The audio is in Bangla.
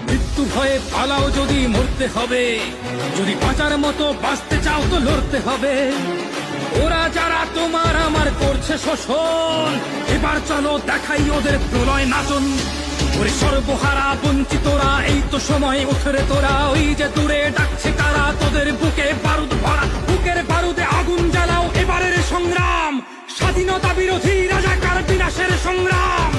মৃত্যু ভয়ে পালাও যদি মরতে হবে, যদি বাঁচার মতো বাঁচতে চাও তো লড়তে হবে। ওরা যারা তোমার আমার করছে শোষণ, এবার চলো দেখাই ওদের প্রলয় নাচন। ওরে সর্বহারা বঞ্চিতরা, এই তো সময় ওঠরে তোরা। ওই যে দূরে ডাকছে কারা, তোদের বুকে বারুদ ভরা, বুকের বারুদে আগুন জ্বালাও। এবারের সংগ্রাম স্বাধীনতা বিরোধী রাজাকার বিনাশের সংগ্রাম।